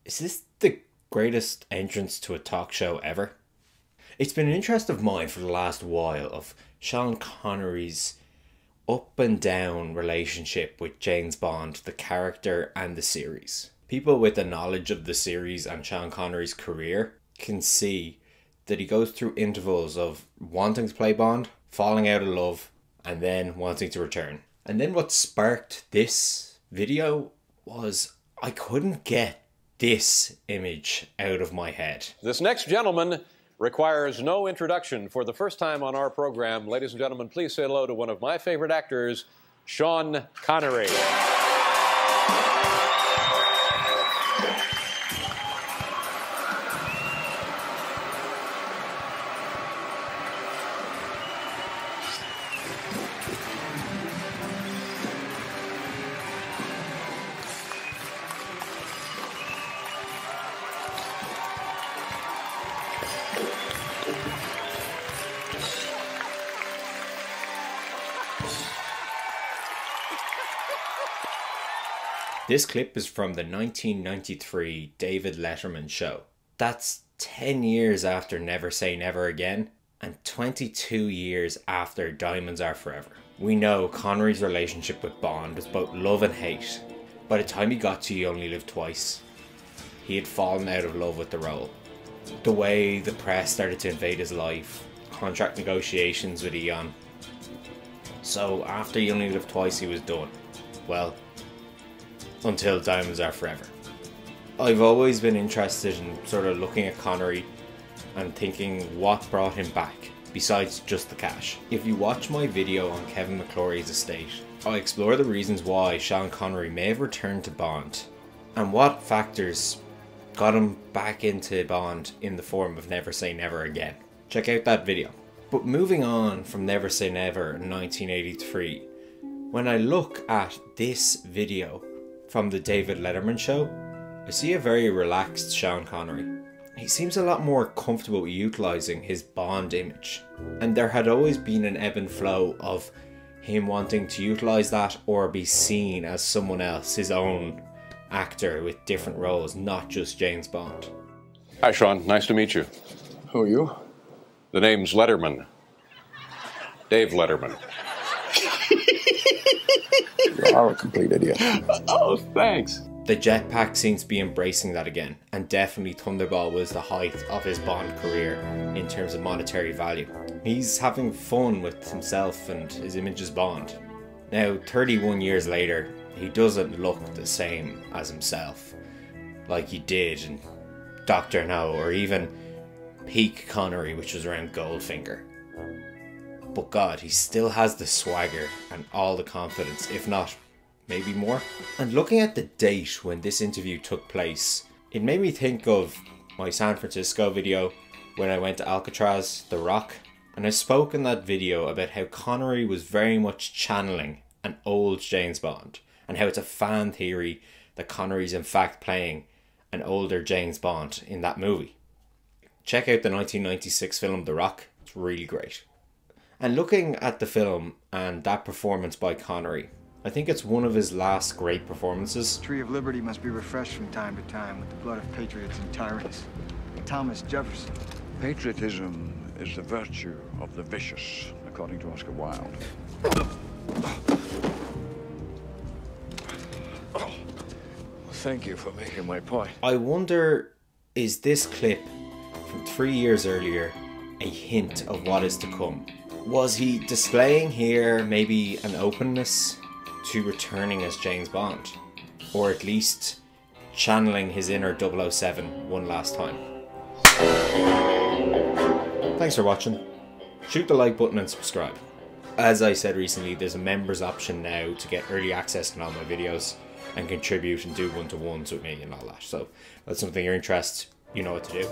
Is this the greatest entrance to a talk show ever? It's been an interest of mine for the last while of Sean Connery's up and down relationship with James Bond, the character and the series. People with a knowledge of the series and Sean Connery's career can see that he goes through intervals of wanting to play Bond, falling out of love, and then wanting to return. And then what sparked this video was I couldn't get this image out of my head. This next gentleman requires no introduction. For the first time on our program, ladies and gentlemen, please say hello to one of my favorite actors, Sean Connery. This clip is from the 1993 David Letterman Show. That's 10 years after Never Say Never Again and 22 years after Diamonds Are Forever. We know Connery's relationship with Bond was both love and hate. By the time he got to You Only Live Twice, he had fallen out of love with the role. The way the press started to invade his life, contract negotiations with Eon. So after You Only Live Twice he was done. Well, until Diamonds Are Forever. I've always been interested in sort of looking at Connery and thinking what brought him back, besides just the cash. If you watch my video on Kevin McClory's estate, I explore the reasons why Sean Connery may have returned to Bond, and what factors got him back into Bond in the form of Never Say Never Again. Check out that video. But moving on from Never Say Never in 1983, when I look at this video from the David Letterman Show, I see a very relaxed Sean Connery. He seems a lot more comfortable utilising his Bond image, and there had always been an ebb and flow of him wanting to utilise that or be seen as someone else, his own actor with different roles, not just James Bond. Hi, Sean. Nice to meet you. Who are you? The name's Letterman. Dave Letterman. You are a complete idiot. Oh, thanks. The Jetpack seems to be embracing that again, and definitely Thunderball was the height of his Bond career in terms of monetary value. He's having fun with himself and his image as Bond. Now, 31 years later, he doesn't look the same as himself, like he did in Dr. No, or even peak Connery, which was around Goldfinger. But God, he still has the swagger and all the confidence, if not, maybe more. And looking at the date when this interview took place, it made me think of my San Francisco video when I went to Alcatraz, The Rock. And I spoke in that video about how Connery was very much channeling an old James Bond, and how it's a fan theory that Connery's in fact playing an older James Bond in that movie. Check out the 1996 film The Rock, it's really great. And looking at the film and that performance by Connery, I think it's one of his last great performances. The tree of liberty must be refreshed from time to time with the blood of patriots and tyrants. Thomas Jefferson. Patriotism is the virtue of the vicious, according to Oscar Wilde. Thank you for making my point. I wonder, is this clip from 3 years earlier a hint of what is to come? Was he displaying here maybe an openness to returning as James Bond? Or at least channeling his inner 007 one last time? Thanks for watching. Shoot the like button and subscribe. As I said recently, there's a members option now to get early access on all my videos and contribute and do one-to-ones with me and all that. So if that's something you're interested, you know what to do.